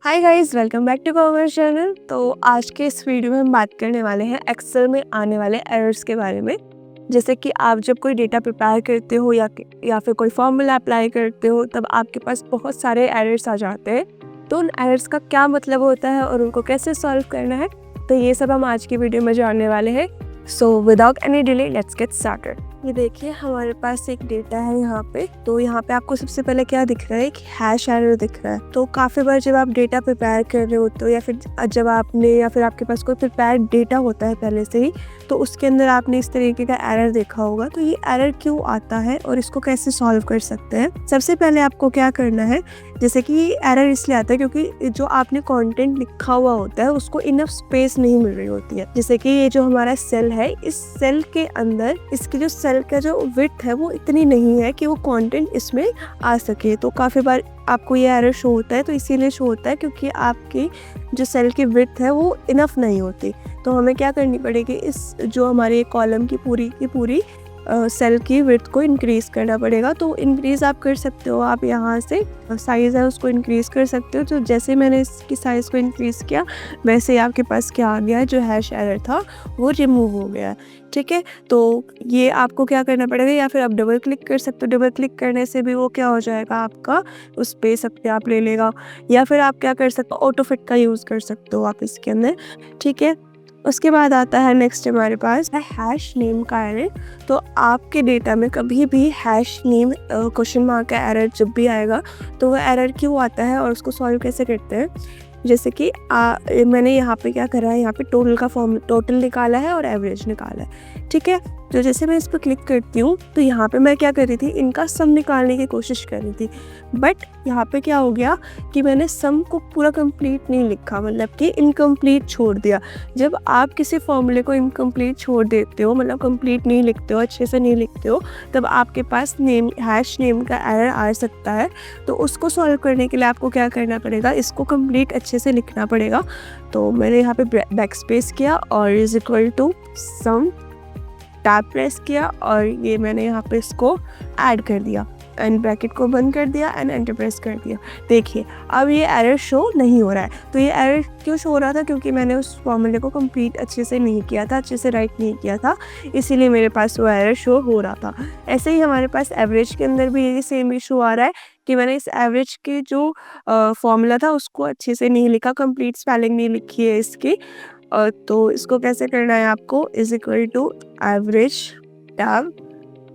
Hi guys, welcome back to commerce channel. तो आज के इस वीडियो में हम बात करने वाले हैं एक्सेल में आने वाले एरर्स के बारे में। जैसे कि आप जब कोई डेटा प्रिपेयर करते हो या फिर कोई फॉर्मूला अप्लाई करते हो, तब आपके पास बहुत सारे एरर्स आ जाते हैं। तो उन एरर्स का क्या मतलब होता है और उनको कैसे सॉल्व करना है, तो ये सब हम आज की वीडियो में जानने वाले हैं। So without any delay let's get started. ये देखिए, हमारे पास एक डेटा है यहाँ पे। तो यहाँ पे आपको सबसे पहले क्या दिख रहा है, एक हैश एरर दिख रहा है। तो काफ़ी बार जब आप डेटा प्रिपेयर कर रहे होते हो या फिर आपके पास कोई प्रिपेयर डेटा होता है पहले से ही, तो उसके अंदर आपने इस तरीके का एरर देखा होगा। तो ये एरर क्यों आता है और इसको कैसे सॉल्व कर सकते हैं। सबसे पहले आपको क्या करना है, जैसे कि एरर इसलिए आता है क्योंकि जो आपने कंटेंट लिखा हुआ होता है उसको इनफ स्पेस नहीं मिल रही होती है। जैसे कि ये जो हमारा सेल है, इस सेल के अंदर इसकी जो सेल का जो विड्थ है वो इतनी नहीं है कि वो कंटेंट इसमें आ सके। तो काफ़ी बार आपको ये एरर शो होता है। तो इसीलिए शो होता है क्योंकि आपकी जो सेल की विड्थ है वो इनफ नहीं होती। तो हमें क्या करनी पड़ेगी, इस जो हमारे कॉलम की पूरी सेल की विड्थ को इंक्रीज़ करना पड़ेगा। तो इंक्रीज़ आप कर सकते हो, आप यहाँ से साइज़ है उसको इंक्रीज़ कर सकते हो। तो जैसे मैंने इसकी साइज़ को इंक्रीज़ किया, वैसे ही आपके पास क्या आ गया है, जो हैश एरर था वो रिमूव हो गया। ठीक है, तो ये आपको क्या करना पड़ेगा, या फिर आप डबल क्लिक कर सकते हो। डबल क्लिक करने से भी वो क्या हो जाएगा, आपका उस स्पेस अपने आप ले लेगा। या फिर आप क्या कर सकते हो, ऑटो फिट का यूज़ कर सकते हो आप इसके अंदर। ठीक है, उसके बाद आता है नेक्स्ट हमारे पास हैश नेम का एरर। तो आपके डेटा में कभी भी हैश नेम क्वेश्चन मार्क का एरर जब भी आएगा, तो वो एरर क्यों आता है और उसको सॉल्व कैसे करते हैं। जैसे कि मैंने यहाँ पे क्या करा है, यहाँ पे टोटल निकाला है और एवरेज निकाला है। ठीक है, तो जैसे मैं इस पर क्लिक करती हूँ तो यहाँ पे मैं क्या कर रही थी, इनका सम निकालने की कोशिश कर रही थी। बट यहाँ पे क्या हो गया कि मैंने सम को पूरा कंप्लीट नहीं लिखा, मतलब कि इनकम्प्लीट छोड़ दिया। जब आप किसी फॉर्मूले को इनकम्प्लीट छोड़ देते हो, मतलब कंप्लीट नहीं लिखते हो, अच्छे से नहीं लिखते हो, तब आपके पास हैश नेम का एरर आ सकता है। तो उसको सॉल्व करने के लिए आपको क्या करना पड़ेगा, इसको कंप्लीट अच्छे से लिखना पड़ेगा। तो मैंने यहाँ पे बैक स्पेस किया और is equal to sum, tab press किया और ये मैंने यहाँ पे इसको ऐड कर दिया एंड ब्रैकेट को बंद कर दिया एंड एंटर प्रेस कर दिया। देखिए, अब ये एरर शो नहीं हो रहा है। तो ये एरर क्यों शो हो रहा था, क्योंकि मैंने उस फॉर्मूले को कंप्लीट अच्छे से नहीं किया था, अच्छे से राइट नहीं किया था, इसीलिए मेरे पास वो एरर शो हो रहा था। ऐसे ही हमारे पास एवरेज के अंदर भी ये सेम इशू आ रहा है कि मैंने इस एवरेज के जो फॉर्मूला था उसको अच्छे से नहीं लिखा, कंप्लीट स्पेलिंग नहीं लिखी है इसकी। तो इसको कैसे करना है, आपको is equal to average tab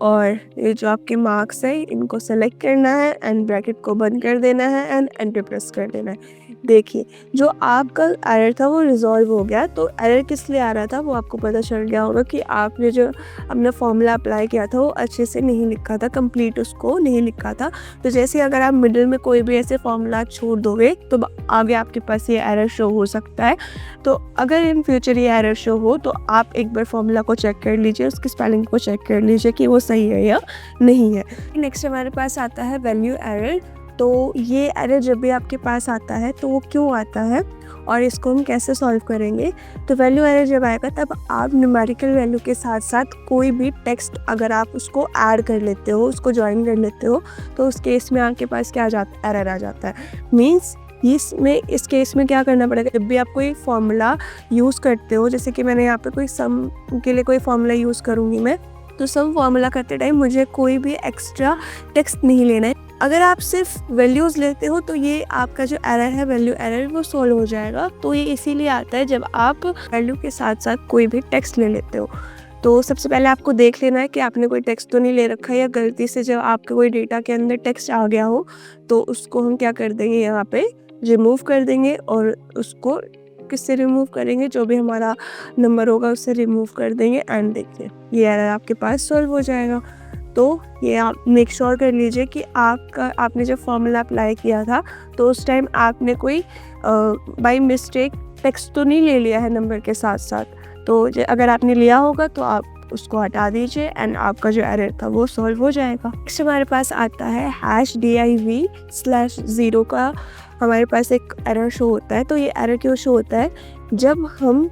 और ये जो आपके मार्क्स है इनको सेलेक्ट करना है एंड ब्रैकेट को बंद कर देना है एंड एंटर प्रेस कर देना है। देखिए, जो आपका एरर था वो रिजॉल्व हो गया। तो एरर किस लिए आ रहा था वो आपको पता चल गया होगा कि आपने जो अपना फॉर्मूला अप्लाई किया था वो अच्छे से नहीं लिखा था, कंप्लीट उसको नहीं लिखा था। तो जैसे अगर आप मिडिल में कोई भी ऐसे फॉर्मूला छोड़ दोगे तो आगे आपके पास ये एरर शो हो सकता है। तो अगर इन फ्यूचर ये एरर शो हो तो आप एक बार फॉर्मूला को चेक कर लीजिए, उसकी स्पेलिंग को चेक कर लीजिए कि वो सही है या नहीं है। नेक्स्ट हमारे पास आता है वैल्यू एरर। तो ये एरर जब भी आपके पास आता है तो वो क्यों आता है और इसको हम कैसे सॉल्व करेंगे। तो वैल्यू एरर जब आएगा तब आप न्यूमेरिकल वैल्यू के साथ साथ कोई भी टेक्स्ट अगर आप उसको ऐड कर लेते हो, उसको ज्वाइन कर लेते हो, तो उस केस में आपके पास क्या एरर आ जाता है। मीन्स इस केस में क्या करना पड़ेगा, जब भी आप कोई फॉर्मूला यूज़ करते हो, जैसे कि मैंने यहाँ पे कोई सम के लिए कोई फॉर्मूला यूज़ करूँगी मैं, तो सम फॉर्मूला करते टाइम मुझे कोई भी एक्स्ट्रा टेक्स्ट नहीं लेना है। अगर आप सिर्फ वैल्यूज़ लेते हो तो ये आपका जो एरर है, वैल्यू एरर, वो सॉल्व हो जाएगा। तो ये इसीलिए आता है जब आप वैल्यू के साथ साथ कोई भी टेक्स्ट ले लेते हो। तो सबसे पहले आपको देख लेना है कि आपने कोई टेक्स्ट तो नहीं ले रखा है, या गलती से जब आपके कोई डेटा के अंदर टेक्स्ट आ गया हो तो उसको हम क्या कर देंगे, यहाँ पे रिमूव कर देंगे। और उसको किससे रिमूव करेंगे, जो भी हमारा नंबर होगा उससे रिमूव कर देंगे एंड देखिए ये एरर आपके पास सॉल्व हो जाएगा। तो ये आप मेक श्योर कर लीजिए कि आपने जब फॉर्मूला अप्लाई किया था तो उस टाइम आपने कोई बाय मिस्टेक टेक्स्ट तो नहीं ले लिया है नंबर के साथ साथ। तो अगर आपने लिया होगा तो आप उसको हटा दीजिए एंड आपका जो एरर था वो सॉल्व हो जाएगा। नेक्स्ट हमारे पास आता है #div/0 का हमारे पास एक एरर शो होता है। तो ये एरर क्यों शो होता है, जब हम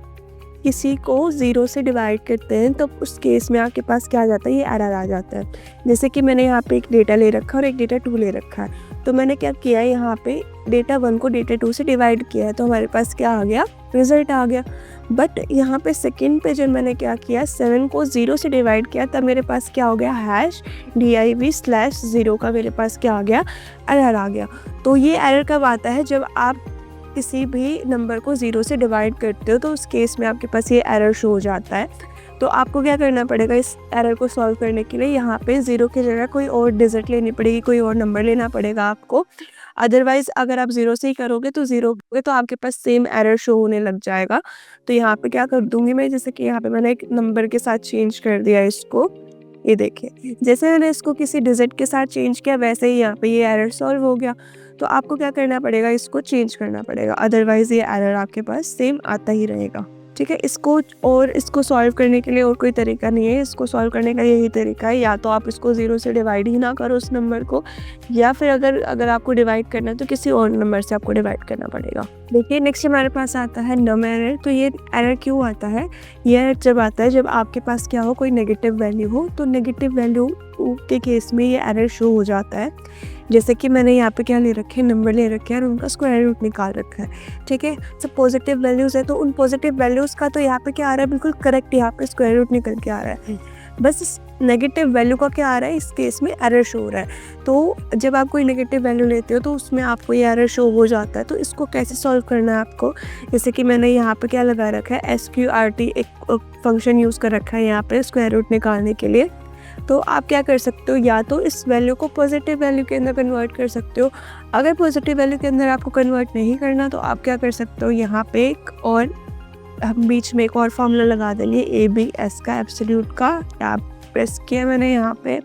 किसी को 0 से डिवाइड करते हैं तो उस केस में आपके पास क्या आ जाता है, ये एरर आ जाता है। जैसे कि मैंने यहाँ पे एक डेटा ले रखा है और एक डेटा 2 ले रखा है। तो मैंने क्या किया है, यहाँ पे डेटा 1 को डेटा 2 से डिवाइड किया है, तो हमारे पास क्या आ गया, रिजल्ट आ गया। बट यहाँ पे सेकंड पे जब मैंने क्या किया, 7 को 0 से डिवाइड किया, तब मेरे पास क्या हो गया, #div/0 का मेरे पास क्या आ गया, एरर आ गया। तो ये एरर कब आता है, जब आप किसी भी नंबर को 0 से डिवाइड करते हो, तो उस केस में आपके पास ये एरर शो हो जाता है। तो आपको क्या करना पड़ेगा, इस एरर को सॉल्व करने के लिए यहाँ पे 0 की जगह कोई और डिजिट लेनी पड़ेगी, कोई और नंबर लेना पड़ेगा आपको। अदरवाइज़ अगर आप 0 से ही करोगे तो 0 होगे तो आपके पास सेम एरर शो होने लग जाएगा। तो यहाँ पे क्या कर दूँगी मैं, जैसे कि यहाँ पे मैंने एक नंबर के साथ चेंज कर दिया इसको, ये देखिए। जैसे मैंने इसको किसी डिजिट के साथ चेंज किया, वैसे ही यहाँ पे ये एरर सॉल्व हो गया। तो आपको क्या करना पड़ेगा, इसको चेंज करना पड़ेगा, अदरवाइज़ ये एरर आपके पास सेम आता ही रहेगा। ठीक है, इसको सॉल्व करने के लिए और कोई तरीका नहीं है। इसको सॉल्व करने का यही तरीका है, या तो आप इसको 0 से डिवाइड ही ना करो उस नंबर को, या फिर अगर आपको डिवाइड करना है तो किसी और नंबर से आपको डिवाइड करना पड़ेगा। देखिए नेक्स्ट हमारे पास आता है नम एरर। तो ये एरर क्यों आता है, ये एरर जब आता है जब आपके पास क्या हो, कोई नेगेटिव वैल्यू हो। तो नेगेटिव वैल्यू के केस में ये एरर शो हो जाता है। जैसे कि मैंने यहाँ पे क्या ले रखे हैं, नंबर ले रखे हैं और उनका स्क्वायर रूट निकाल रखा है। ठीक है, सब पॉजिटिव वैल्यूज़ है, तो उन पॉजिटिव वैल्यूज़ का तो यहाँ पे क्या आ रहा है, बिल्कुल करेक्ट यहाँ पे स्क्वायर रूट निकल के आ रहा है। बस इस नेगेटिव वैल्यू का क्या आ रहा है, इस केस में एरर शो हो रहा है। तो जब आप कोई नेगेटिव वैल्यू लेते हो तो उसमें आपको ये एरर शो हो जाता है। तो इसको कैसे सॉल्व करना है आपको, जैसे कि मैंने यहाँ पे क्या लगा रखा है, SQRT एक फंक्शन यूज़ कर रखा है यहाँ पे स्क्वायर रूट निकालने के लिए। तो आप क्या कर सकते हो, या तो इस वैल्यू को पॉजिटिव वैल्यू के अंदर कन्वर्ट कर सकते हो। अगर पॉजिटिव वैल्यू के अंदर आपको कन्वर्ट नहीं करना तो आप क्या कर सकते हो, यहाँ पे हम बीच में एक और फॉर्मूला लगा देंगे, ABS का, एब्सोल्यूट का। आप प्रेस किया मैंने यहाँ पे,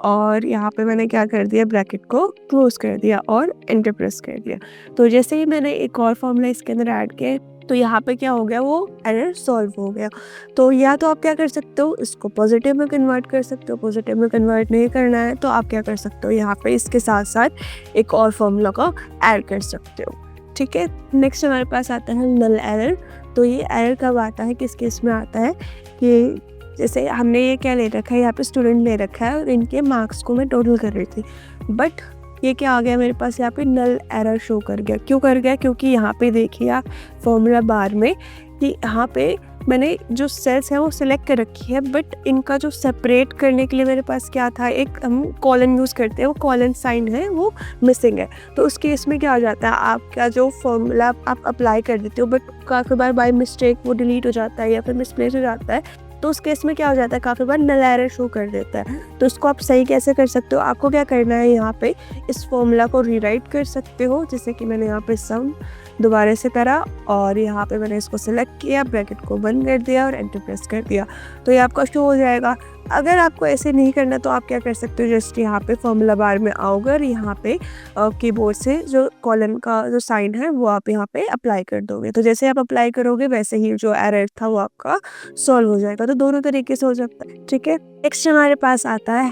और यहाँ पे मैंने क्या कर दिया, ब्रैकेट को क्लोज कर दिया और एंटर प्रेस कर दिया। तो जैसे ही मैंने एक और फॉर्मूला इसके अंदर ऐड किया, तो यहाँ पे क्या हो गया, वो एरर सॉल्व हो गया। तो या तो आप क्या कर सकते हो, इसको पॉजिटिव में कन्वर्ट कर सकते हो। पॉजिटिव में कन्वर्ट नहीं करना है तो आप क्या कर सकते हो, यहाँ पे इसके साथ साथ एक और फॉर्मूला को ऐड कर सकते हो। ठीक है, नेक्स्ट हमारे पास आता है नल एरर। तो ये एरर कब आता है, किस केस में आता है, कि जैसे हमने ये क्या ले रखा है, यहाँ पे स्टूडेंट ले रखा है और इनके मार्क्स को मैं टोटल कर रही थी, बट ये क्या आ गया मेरे पास, यहाँ पे नल एरर शो कर गया। क्यों कर गया, क्योंकि यहाँ पे देखिए आप फॉर्मूला बार में कि यहाँ पे मैंने जो सेल्स है वो सिलेक्ट कर रखी है, बट इनका जो सेपरेट करने के लिए मेरे पास क्या था, एक हम कॉलन यूज़ करते हैं, वो कॉलन साइन है वो मिसिंग है। तो उस केस में क्या हो जाता है, आपका जो फॉर्मूला आप अप्लाई कर देते हो, बट काफ़ी बार बाय मिस्टेक वो डिलीट हो जाता है या फिर मिसप्लेस हो जाता है। तो उस केस में क्या हो जाता है, काफ़ी बार नल एरर शो कर देता है। तो इसको आप सही कैसे कर सकते हो, आपको क्या करना है, यहाँ पे इस फॉर्मूला को रीराइट कर सकते हो। जैसे कि मैंने यहाँ पे सम दोबारा से करा और यहाँ पे मैंने इसको सेलेक्ट किया, ब्रैकेट को बंद कर दिया और एंटर प्रेस कर दिया, तो ये आपका शो हो जाएगा। अगर आपको ऐसे नहीं करना तो आप क्या कर सकते हो, जस्ट यहाँ पे फॉर्मूला बार में आओगे और यहाँ पे कीबोर्ड से जो कॉलन का जो साइन है वो आप यहाँ पे अप्लाई कर दोगे। तो जैसे आप अप्लाई करोगे वैसे ही जो एरर था वो आपका सॉल्व हो जाएगा। तो दोनों तरीके से हो जाता है। ठीक है, नेक्स्ट हमारे पास आता है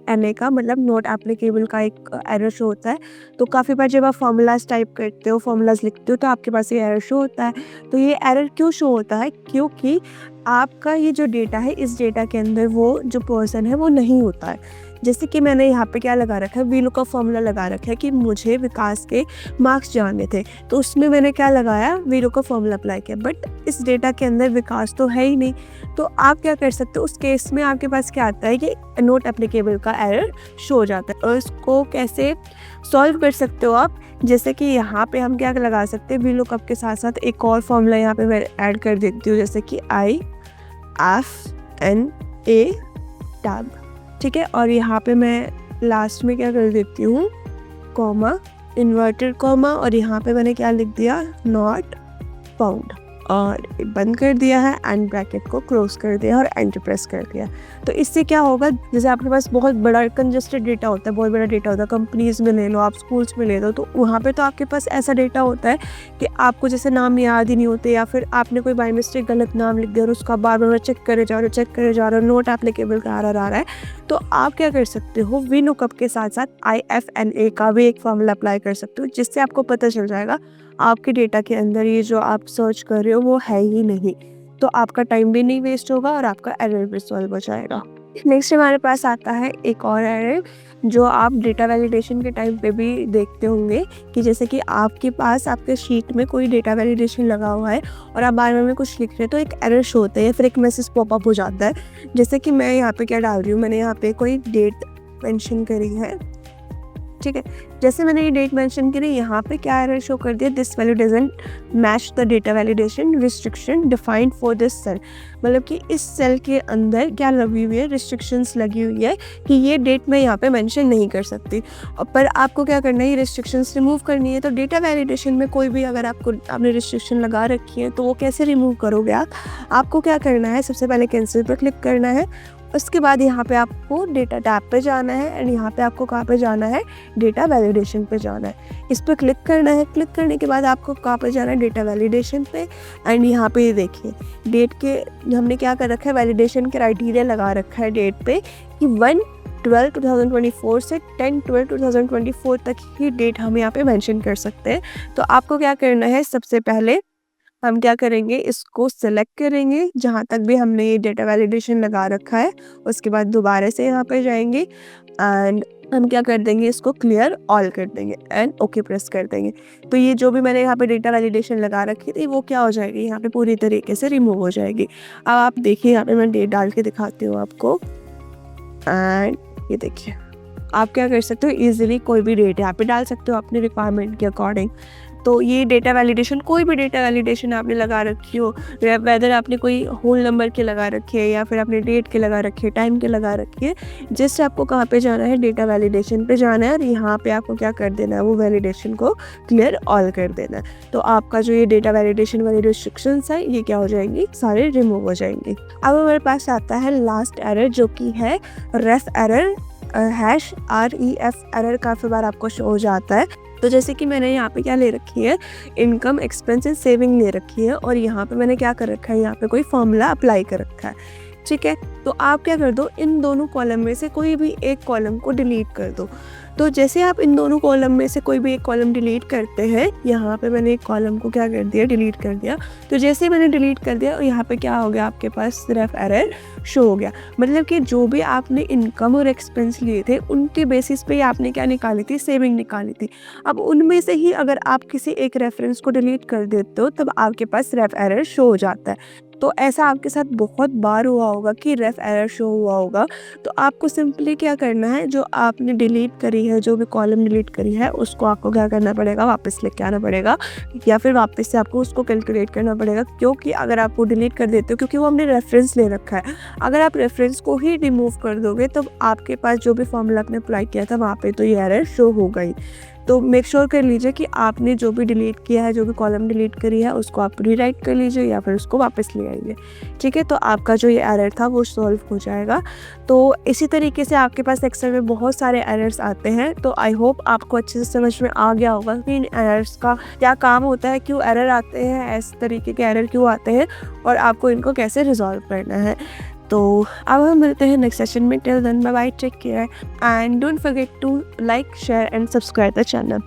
#NA का, मतलब नॉट एप्लीकेबल का एक एरर शो होता है। तो काफ़ी बार जब आप फॉर्मूलाज टाइप करते हो, फॉर्मूलाज लिखते हो, तो आपके पास ये एरर शो होता है। तो ये एरर क्यों शो होता है, क्योंकि आपका ये जो डेटा है, इस डेटा के अंदर वो जो पर्सन है वो नहीं होता है। जैसे कि मैंने यहाँ पे क्या लगा रखा है, वीलो का फॉर्मूला लगा रखा है कि मुझे विकास के मार्क्स जानने थे, तो उसमें मैंने क्या लगाया, वीलो का फॉर्मूला अप्लाई किया, बट इस डेटा के अंदर विकास तो है ही नहीं। तो आप क्या कर सकते हो, उस केस में आपके पास क्या आता है कि नॉट एप्लीकेबल का एरर शो हो जाता है। और इसको कैसे सॉल्व कर सकते हो आप, जैसे कि यहाँ पे हम क्या लगा सकते हैं, वीलो कप के साथ साथ एक और फॉर्मूला यहाँ पे मैं ऐड कर देती हूँ, जैसे कि IFNA टैब। ठीक है, और यहाँ पे मैं लास्ट में क्या कर देती हूँ, कॉमा, इन्वर्टेड कॉमा, और यहाँ पे मैंने क्या लिख दिया, नॉट फाउंड, और बंद कर दिया है एंड ब्रैकेट को क्लोज कर दिया और एंटर प्रेस कर दिया। तो इससे क्या होगा, जैसे आपके पास बहुत बड़ा कंजस्टेड डेटा होता है, बहुत बड़ा डेटा होता है, कंपनीज़ में ले लो, आप स्कूल्स में ले लो, तो वहाँ पे तो आपके पास ऐसा डेटा होता है कि आपको जैसे नाम याद ही नहीं होते, या फिर आपने कोई बाय मिस्टेक गलत नाम लिख दिया और उसका बार बार चेक करे जा रहे हो, नोट एप्लीकेबल का एरर आ रहा है। तो आप क्या कर सकते हो, वीलुकअप के साथ साथ IFNA का भी एक फॉर्मूला अप्लाई कर सकते हो, जिससे आपको पता चल जाएगा आपके डेटा के अंदर ये जो आप सर्च कर रहे हो वो है ही नहीं। तो आपका टाइम भी नहीं वेस्ट होगा और आपका एरर भी सॉल्व हो जाएगा। नेक्स्ट हमारे पास आता है एक और एरर, जो आप डेटा वैलिडेशन के टाइम पे भी देखते होंगे कि जैसे कि आपके पास आपके शीट में कोई डेटा वैलिडेशन लगा हुआ है और आप बार बार में कुछ लिख रहे हैं तो एक एरर शो होता है या फिर एक मैसेज पॉपअप हो जाता है। जैसे कि मैं यहाँ पे क्या डाल रही हूँ, मैंने यहाँ पे कोई डेट मेंशन करी है, ठीक है। जैसे मैंने ये डेट मेंशन करी, यहाँ पे क्या एरर शो कर दिया, this value doesn't match the data validation restriction defined for this cell. मतलब कि इस सेल के अंदर क्या लगी हुई है, रिस्ट्रिक्शंस लगी हुई है कि ये डेट मैं यहाँ पे मेंशन नहीं कर सकती। और पर आपको क्या करना है, ये रिस्ट्रिक्शंस रिमूव करनी है। तो डेटा वैलिडेशन में कोई भी अगर आपने रिस्ट्रिक्शन लगा रखी है तो वो कैसे रिमूव करोगे आपको क्या करना है, सबसे पहले कैंसिल पर क्लिक करना है। उसके बाद यहाँ पे आपको डेटा टैब पे जाना है एंड यहाँ पे आपको कहाँ पे जाना है, डेटा वैलिडेशन पे जाना है। इस पर क्लिक करना है। क्लिक करने के बाद आपको कहाँ पे जाना है, डेटा वैलिडेशन पे। एंड यहाँ पे ये देखिए डेट के हमने क्या कर रखा है, वैलिडेशन क्राइटेरिया लगा रखा है डेट पे कि 1/12/2024 से 10/12/2024 तक ही डेट हम यहाँ पे मेंशन कर सकते हैं। तो आपको क्या करना है, सबसे पहले हम क्या करेंगे, इसको सिलेक्ट करेंगे जहाँ तक भी हमने ये डेटा वैलिडेशन लगा रखा है। उसके बाद दोबारा से यहाँ पे जाएंगे एंड हम क्या कर देंगे, इसको क्लियर ऑल कर देंगे एंड ओके प्रेस कर देंगे। तो ये जो भी मैंने यहाँ पे डेटा वैलिडेशन लगा रखी थी वो क्या हो जाएगी, यहाँ पे पूरी तरीके से रिमूव हो जाएगी। अब आप देखिए यहाँ पे मैं डेट डाल के दिखाती हूँ आपको एंड ये देखिए आप क्या कर सकते हो, इजीली कोई भी डेट यहाँ पे डाल सकते हो अपने रिक्वायरमेंट के अकॉर्डिंग। तो ये डेटा वैलिडेशन, कोई भी डेटा वैलिडेशन आपने लगा रखी हो, वेदर आपने कोई होल नंबर के लगा रखी है या फिर आपने डेट के लगा रखी है, टाइम के लगा रखी है, जिससे आपको कहाँ पे जाना है, डेटा वैलिडेशन पे जाना है और यहाँ पे आपको क्या कर देना है, वो वैलिडेशन को क्लियर ऑल कर देना है। तो आपका जो ये डेटा वैलिडेशन वाली रिस्ट्रिक्शंस है ये क्या हो जाएंगी, सारे रिमूव हो जाएंगे। अब हमारे पास आता है लास्ट एरर जो कि है रेफ एरर, #REF एरर काफ़ी बार आपको शो हो जाता है। तो जैसे कि मैंने यहाँ पे क्या ले रखी है, इनकम एक्सपेंसेस सेविंग ले रखी है और यहाँ पे मैंने क्या कर रखा है, यहाँ पे कोई फॉर्मूला अप्लाई कर रखा है, ठीक है। तो आप क्या कर दो, इन दोनों कॉलम में से कोई भी एक कॉलम को डिलीट कर दो। तो जैसे आप इन दोनों कॉलम में से कोई भी एक कॉलम डिलीट करते हैं, यहाँ पे मैंने एक कॉलम को क्या कर दिया, डिलीट कर दिया। तो जैसे मैंने डिलीट कर दिया यहाँ पे क्या हो गया, आपके पास सिर्फ एरर शो हो गया। मतलब कि जो भी आपने इनकम और एक्सपेंस लिए थे उनके बेसिस पे आपने क्या निकाली थी, सेविंग निकाली थी। अब उनमें से ही अगर आप किसी एक रेफरेंस को डिलीट कर देते हो तब आपके पास रेफ एरर शो हो जाता है। तो ऐसा आपके साथ बहुत बार हुआ होगा कि रेफ एरर शो हुआ होगा। तो आपको सिंपली क्या करना है, जो आपने डिलीट करी है, जो भी कॉलम डिलीट करी है उसको आपको क्या करना पड़ेगा, वापस लेके आना पड़ेगा या फिर वापस से आपको उसको कैलकुलेट करना पड़ेगा। क्योंकि अगर आप वो डिलीट कर देते हो, क्योंकि वो हमने रेफरेंस ले रखा है, अगर आप रेफरेंस को ही रिमूव कर दोगे तब आपके पास जो भी फॉर्मूला आपने अप्लाई किया था वहाँ पे तो ये एरर शो हो गई। तो मेक श्योर कर लीजिए कि आपने जो भी डिलीट किया है, जो भी कॉलम डिलीट करी है उसको आप रीराइट कर लीजिए या फिर उसको वापस ले आइए, ठीक है। तो आपका जो ये एरर था वो सॉल्व हो जाएगा। तो इसी तरीके से आपके पास एक्सेल में बहुत सारे एरर्स आते हैं। तो आई होप आपको अच्छे से समझ में आ गया होगा कि इन एरर्स का क्या काम होता है, क्यों एरर आते हैं, इस तरीके के एरर क्यों आते हैं और आपको इनको कैसे रिजॉल्व करना है। तो अब हम मिलते हैं नेक्स्ट सेशन में। Till then bye bye, take care and don't forget to like, share and subscribe the channel.